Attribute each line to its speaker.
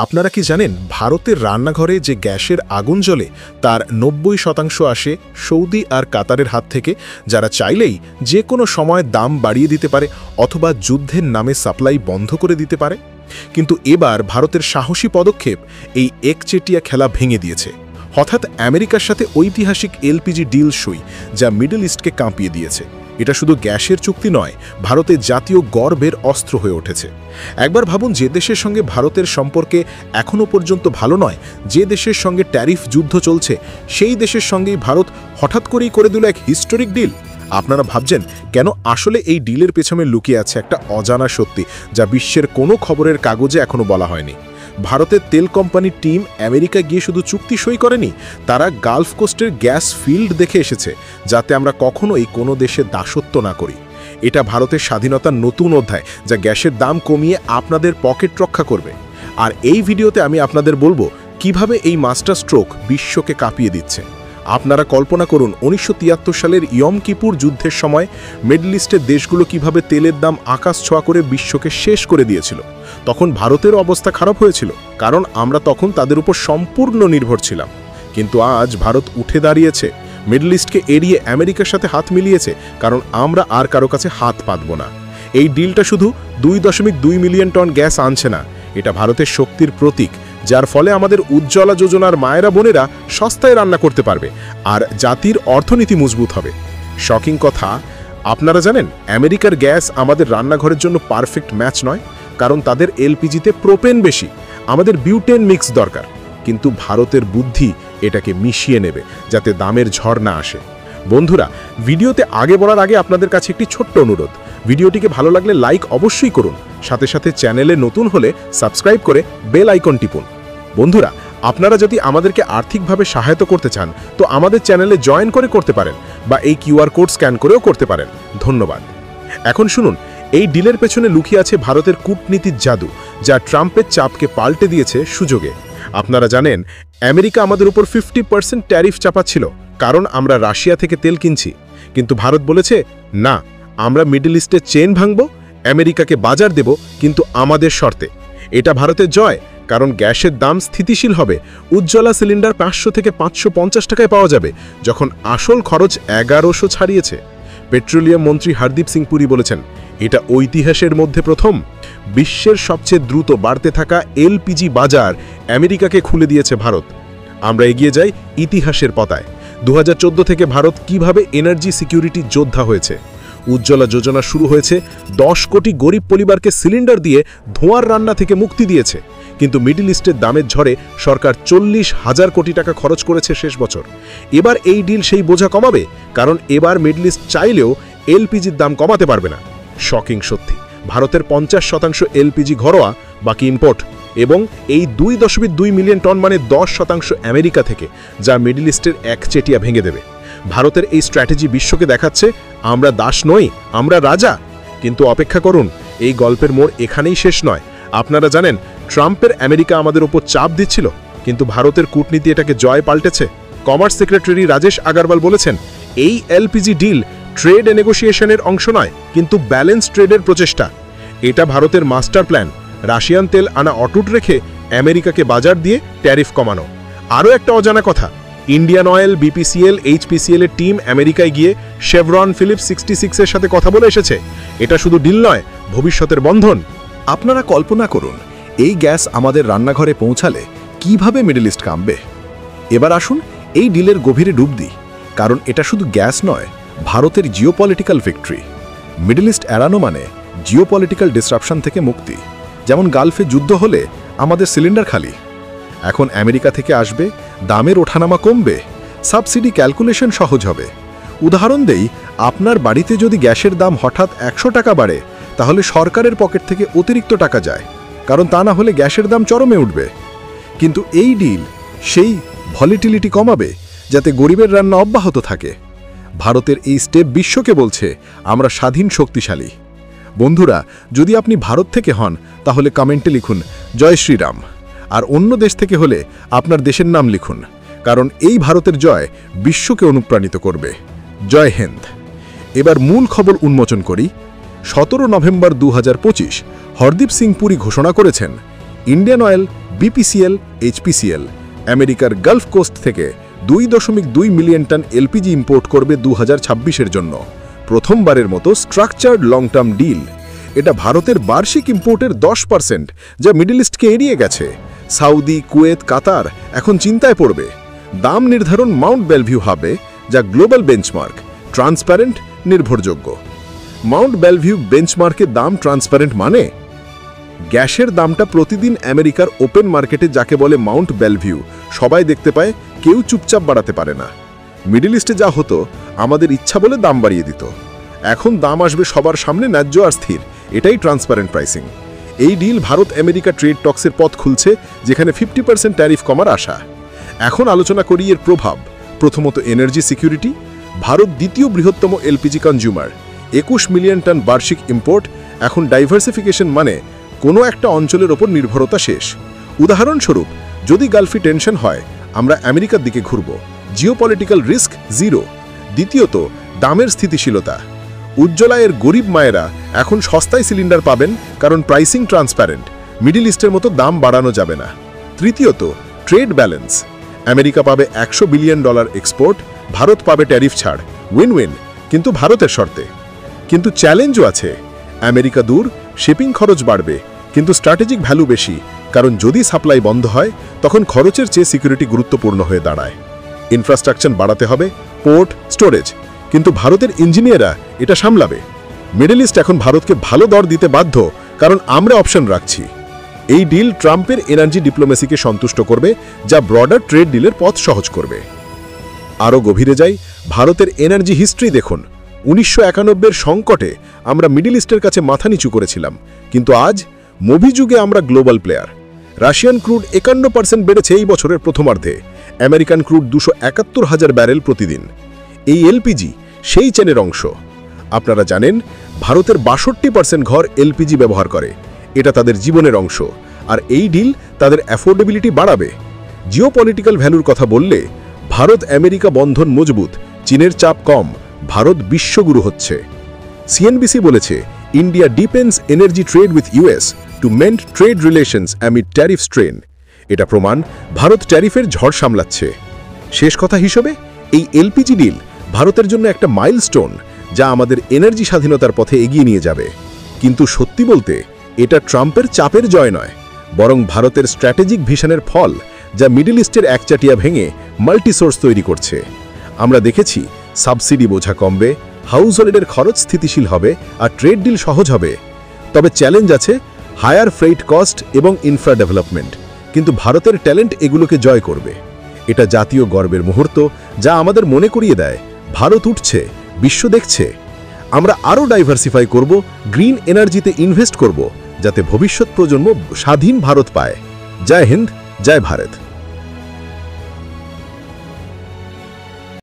Speaker 1: আপনারা কি জানেন ভারতের রান্নাঘরে যে গ্যাসের আগুন জ্বলে তার ৯০% আসে সৌদি আর কাতারের হাত থেকে, যারা চাইলেই যে কোনো সময় দাম বাড়িয়ে দিতে পারে অথবা যুদ্ধের নামে সাপ্লাই বন্ধ করে দিতে পারে। কিন্তু এবার ভারতের সাহসী পদক্ষেপ এই একচেটিয়া খেলা ভেঙে দিয়েছে। হঠাৎ আমেরিকার সাথে ঐতিহাসিক এলপিজি ডিল সই, যা মিডল ইস্টকে কাঁপিয়ে দিয়েছে। এটা শুধু গ্যাসের চুক্তি নয়, ভারতের জাতীয় গর্বের অস্ত্র হয়ে উঠেছে। একবার ভাবুন, যে দেশের সঙ্গে ভারতের সম্পর্কে এখনও পর্যন্ত ভালো নয়, যে দেশের সঙ্গে ট্যারিফ যুদ্ধ চলছে, সেই দেশের সঙ্গেই ভারত হঠাৎ করেই করে দিল এক হিস্টোরিক ডিল। আপনারা ভাবছেন কেন? আসলে এই ডিলের পেছনে লুকিয়ে আছে একটা অজানা সত্যি, যা বিশ্বের কোনো খবরের কাগজে এখনও বলা হয়নি। ভারতের তেল কোম্পানির টিম আমেরিকা গিয়ে শুধু চুক্তি সই করেনি, তারা গালফ কোস্টের গ্যাস ফিল্ড দেখে এসেছে, যাতে আমরা কখনোই কোনো দেশে দাসত্ব না করি। এটা ভারতের স্বাধীনতার নতুন অধ্যায়, যা গ্যাসের দাম কমিয়ে আপনাদের পকেট রক্ষা করবে। আর এই ভিডিওতে আমি আপনাদের বলবো কিভাবে এই মাস্টার স্ট্রোক বিশ্বকে কাঁপিয়ে দিচ্ছে। আপনারা কল্পনা করুন ১৯৭৩ সালের ইয়ম কিপুর যুদ্ধের সময় মিডল ইস্টের দেশগুলো কিভাবে তেলের দাম আকাশ ছোঁয়া করে বিশ্বকে শেষ করে দিয়েছিল। তখন ভারতের অবস্থা খারাপ হয়েছিল, কারণ আমরা তখন তাদের উপর সম্পূর্ণ নির্ভর ছিলাম। কিন্তু আজ ভারত উঠে দাঁড়িয়েছে, মিডল ইস্টকে এড়িয়ে আমেরিকার সাথে হাত মিলিয়েছে, কারণ আমরা আর কারো কাছে হাত পাতব না। এই ডিলটা শুধু ২.২ মিলিয়ন টন গ্যাস আনছে না, এটা ভারতের শক্তির প্রতীক, যার ফলে আমাদের উজ্জ্বলা যোজনার মায়েরা বোনেরা সস্তায় রান্না করতে পারবে আর জাতির অর্থনীতি মজবুত হবে। শকিং কথা, আপনারা জানেন আমেরিকার গ্যাস আমাদের রান্নাঘরের জন্য পারফেক্ট ম্যাচ নয়, কারণ তাদের এলপিজিতে প্রোপেন বেশি, আমাদের বিউটেন মিক্স দরকার। কিন্তু ভারতের বুদ্ধি এটাকে মিশিয়ে নেবে যাতে দামের ঝড় না আসে। বন্ধুরা, ভিডিওতে আগে বলার আগে আপনাদের কাছে একটি ছোট্ট অনুরোধ, ভিডিওটিকে ভালো লাগলে লাইক অবশ্যই করুন, সাথে সাথে চ্যানেলে নতুন হলে সাবস্ক্রাইব করে বেল আইকন টিপুন। বন্ধুরা, আপনারা যদি আমাদেরকে আর্থিকভাবে সহায়তা করতে চান তো আমাদের চ্যানেলে জয়েন করতে পারেন, বা এই কিউআর কোড স্ক্যান করেও করতে পারেন। ধন্যবাদ। এখন শুনুন, এই ডিলের পেছনে লুকিয়ে আছে ভারতের কূটনীতির জাদু, যা ট্রাম্পের চাপকে পাল্টে দিয়েছে সুযোগে। আপনারা জানেন আমেরিকা আমাদের উপর 50% ট্যারিফ চাপাচ্ছিল, কারণ আমরা রাশিয়া থেকে তেল কিনছি। কিন্তু ভারত বলেছে, না, আমরা মিডল ইস্টের চেন ভাঙব, আমেরিকাকে বাজার দেব, কিন্তু আমাদের শর্তে। এটা ভারতের জয়, কারণ গ্যাসের দাম স্থিতিশীল হবে। উজ্জ্বলা সিলিন্ডার ৫০০ থেকে ৫৫০ টাকায় পাওয়া যাবে, যখন আসল খরচ ১১০০ ছাড়িয়েছে। পেট্রোলিয়াম মন্ত্রী হরদীপ সিং পুরী বলেছেন, এটা ঐতিহাসের মধ্যে প্রথম। বিশ্বের সবচেয়ে দ্রুত বাড়তে থাকা এলপিজি বাজার আমেরিকাকে খুলে দিয়েছে ভারত। আমরা এগিয়ে যাই ইতিহাসের পাতায়। ২০১৪ থেকে ভারত কিভাবে এনার্জি সিকিউরিটি যোদ্ধা হয়েছে। উজ্জ্বলা যোজনা শুরু হয়েছে, ১০ কোটি গরিব পরিবারকে সিলিন্ডার দিয়ে ধোঁয়ার রান্না থেকে মুক্তি দিয়েছে। কিন্তু মিডল ইস্টের দামের ঝড়ে সরকার ৪০,০০০ কোটি টাকা খরচ করেছে শেষ বছর। এবার এই ডিল সেই বোঝা কমাবে, কারণ এবার মিডল ইস্ট চাইলেও এলপিজির দাম কমাতে পারবে না। শকিং সত্যি, ভারতের ৫০% এলপিজি ঘরোয়া, বাকি ইম্পোর্ট, এবং এই ২.২ মিলিয়ন টন মানে ১০% আমেরিকা থেকে, যা মিডল ইস্টের একচেটিয়া ভেঙে দেবে। ভারতের এই স্ট্র্যাটেজি বিশ্বকে দেখাচ্ছে আমরা দাস নই, আমরা রাজা। কিন্তু অপেক্ষা করুন, এই গল্পের মোড় এখানেই শেষ নয়। আপনারা জানেন ট্রাম্পের আমেরিকা আমাদের ওপর চাপ দিচ্ছিল, কিন্তু ভারতের কূটনীতি এটাকে জয় পাল্টেছে। কমার্স সেক্রেটারি রাজেশ আগারওয়াল বলেছেন, এই এলপিজি ডিল ট্রেড নেগোসিয়েশনের অংশ নয়, কিন্তু ব্যালেন্স ট্রেডের প্রচেষ্টা। এটা ভারতের মাস্টার প্ল্যান, রাশিয়ান তেল আনা অটুট রেখে আমেরিকাকে বাজার দিয়ে ট্যারিফ কমানো। আরও একটা অজানা কথা, ইন্ডিয়ান অয়েল, বিপিসিএল, এইচপিসিএল এর টিম আমেরিকায় গিয়ে শেভরন, ফিলিপস 66 এর সাথে কথা বলে এসেছে। এটা শুধু ডিল নয়, ভবিষ্যতের বন্ধন।
Speaker 2: আপনারা কল্পনা করুন, এই গ্যাস আমাদের রান্নাঘরে পৌঁছালে কিভাবে মিডল ইস্ট কাঁপবে। এবার আসুন এই ডিলের গভীরে ডুব দিই, কারণ এটা শুধু গ্যাস নয়, ভারতের জিওপলিটিক্যাল ভিক্টরি। মিডল ইস্ট এড়ানো মানে জিওপলিটিক্যাল ডিসরাপশন থেকে মুক্তি। যেমন গালফে যুদ্ধ হলে আমাদের সিলিন্ডার খালি, এখন আমেরিকা থেকে আসবে, দামের ওঠানামা কমবে, সাবসিডি ক্যালকুলেশন সহজ হবে। উদাহরণ দেই, আপনার বাড়িতে যদি গ্যাসের দাম হঠাৎ ১০০ টাকা বাড়ে, তাহলে সরকারের পকেট থেকে অতিরিক্ত টাকা যায়, কারণ তা না হলে গ্যাসের দাম চরমে উঠবে। কিন্তু এই ডিল সেই ভলিটিলিটি কমাবে, যাতে গরিবের রান্না অব্যাহত থাকে। ভারতের এই স্টেপ বিশ্বকে বলছে আমরা স্বাধীন, শক্তিশালী। বন্ধুরা, যদি আপনি ভারত থেকে হন তাহলে কমেন্টে লিখুন জয় শ্রীরাম, আর অন্য দেশ থেকে হলে আপনার দেশের নাম লিখুন, কারণ এই ভারতের জয় বিশ্বকে অনুপ্রাণিত করবে। জয় হিন্দ। এবার মূল খবর উন্মোচন করি। ১৭ নভেম্বর ২০২৫ হরদীপ সিং পুরী ঘোষণা করেছেন, ইন্ডিয়ান অয়েল, বিপিসিএল, এইচপিসিএল আমেরিকার গালফ কোস্ট থেকে 2.2 মিলিয়ন টন এলপিজি ইম্পোর্ট করবে 2026-এর জন্য। প্রথমবারের মতো স্ট্রাকচার্ড লং টার্ম ডিল। এটা ভারতের বার্ষিক ইম্পোর্টের 10%, যা মিডল ইস্টকে এড়িয়ে গেছে। সৌদি, কুয়েত, কাতার এখন চিন্তায় পড়বে। দাম নির্ধারণ মাউন্ট বেলভিউ হবে, যা গ্লোবাল বেঞ্চমার্ক, ট্রান্সপারেন্ট, নির্ভরযোগ্য। মাউন্ট বেলভিউ বেঞ্চমার্কে দাম ট্রান্সপারেন্ট মানে গ্যাসের দামটা প্রতিদিন আমেরিকার ওপেন মার্কেটে, যাকে বলে মাউন্ট বেলভিউ, সবাই দেখতে পায়, কেউ চুপচাপ বাড়াতে পারে না। মিডল ইস্টে যা হতো, আমাদের ইচ্ছা বলে দাম বাড়িয়ে দিত। এখন দাম আসবে সবার সামনে, ন্যায্য আর স্থির। এটাই ট্রান্সপারেন্ট প্রাইসিং। এই ডিল ভারত আমেরিকা ট্রেড টক্সের পথ খুলছে, যেখানে 50% ট্যারিফ কমার আশা। এখন আলোচনা করি এর প্রভাব। প্রথমত, এনার্জি সিকিউরিটি। ভারত দ্বিতীয় বৃহত্তম এলপিজি কনজিউমার, 21 মিলিয়ন টন বার্ষিক ইম্পোর্ট। এখন ডাইভার্সিফিকেশন মানে কোনো একটা অঞ্চলের ওপর নির্ভরতা শেষ। উদাহরণস্বরূপ, যদি গালফে টেনশন হয়, আমরা আমেরিকার দিকে ঘুরব। Geopolitical risk zero. দ্বিতীয়ত, দামের স্থিতিশীলতা। উজ্জ্বলায়ের গরিব মায়েরা এখন সস্তায় সিলিন্ডার পাবেন, কারণ প্রাইসিং ট্রান্সপারেন্ট। মিডল ইস্টের মতো দাম বাড়ানো যাবে না। তৃতীয়ত, ট্রেড ব্যালেন্স। আমেরিকা পাবে $100 বিলিয়ন এক্সপোর্ট, ভারত পাবে ট্যারিফ ছাড়। উইন উইন, কিন্তু ভারতের শর্তে। কিন্তু চ্যালেঞ্জও আছে। আমেরিকা দূর, শিপিং খরচ বাড়বে, কিন্তু স্ট্র্যাটেজিক ভ্যালু বেশি, কারণ যদি সাপ্লাই বন্ধ হয়, তখন খরচের চেয়ে সিকিউরিটি গুরুত্বপূর্ণ হয়ে দাঁড়ায়। ইনফ্রাস্ট্রাকচার বাড়াতে হবে, পোর্ট, স্টোরেজ, কিন্তু ভারতের ইঞ্জিনিয়াররা এটা সামলাবে। মিডল ইস্ট এখন ভারতকে ভালো দর দিতে বাধ্য, কারণ আমরা অপশন রাখছি। এই ডিল ট্রাম্পের এনার্জি ডিপ্লোমেসিকে সন্তুষ্ট করবে, যা ব্রডার ট্রেড ডিলের পথ সহজ করবে। আরও গভীরে যাই, ভারতের এনার্জি হিস্ট্রি দেখুন। 1991-এর সংকটে আমরা মিডল ইস্টের কাছে মাথা নিচু করেছিলাম, কিন্তু আজ মুভি যুগে আমরা গ্লোবাল প্লেয়ার। রাশিয়ান ক্রুড 51% বেড়েছে এই বছরের প্রথমার্ধে। আমেরিকান ক্রুড 271,000 ব্যারেল প্রতিদিন। এই এলপিজি সেই চেনের অংশ। আপনারা জানেন, ভারতের 62% ঘর এলপিজি ব্যবহার করে। এটা তাদের জীবনের অংশ, আর এই ডিল তাদের অ্যাফোর্ডেবিলিটি বাড়াবে। জিওপলিটিক্যাল ভ্যালুর কথা বললে, ভারত আমেরিকা বন্ধন মজবুত, চীনের চাপ কম, ভারত বিশ্বগুরু হচ্ছে। সিএনবিসি বলেছে, India depends energy trade with US to mend trade relations amid tariff strain. এটা প্রমাণ ভারত ট্যারিফের ঝড় সামলাচ্ছে। শেষ কথা হিসেবে, এই এলপিজি ডিল ভারতের জন্য একটা মাইলস্টোন, যা আমাদের এনার্জি স্বাধীনতার পথে এগিয়ে নিয়ে যাবে। কিন্তু সত্যি বলতে, এটা ট্রাম্পের চাপের জয় নয়, বরং ভারতের স্ট্র্যাটেজিক ভিশনের ফল, যা মিডল ইস্টের একচাটিয়া ভেঙে মাল্টি সোর্স তৈরি করছে। আমরা দেখেছি, সাবসিডি বোঝা কমবে, হাউস হোল্ডের খরচ স্থিতিশীল হবে, আর ট্রেড ডিল সহজ হবে। তবে চ্যালেঞ্জ আছে, হায়ার ফ্রেইট কস্ট এবং ইনফ্রা ডেভেলপমেন্ট। কিন্তু ভারতের ট্যালেন্ট এগুলোকে জয় করবে। এটা জাতীয় গর্বের মুহূর্ত, যা আমাদের মনে করিয়ে দেয়, ভারত উঠছে, বিশ্ব দেখছে। আমরা আরও ডাইভার্সিফাই করব, গ্রিন এনার্জিতে ইনভেস্ট করব, যাতে ভবিষ্যৎ প্রজন্ম স্বাধীন ভারত পায়। জয় হিন্দ, জয় ভারত।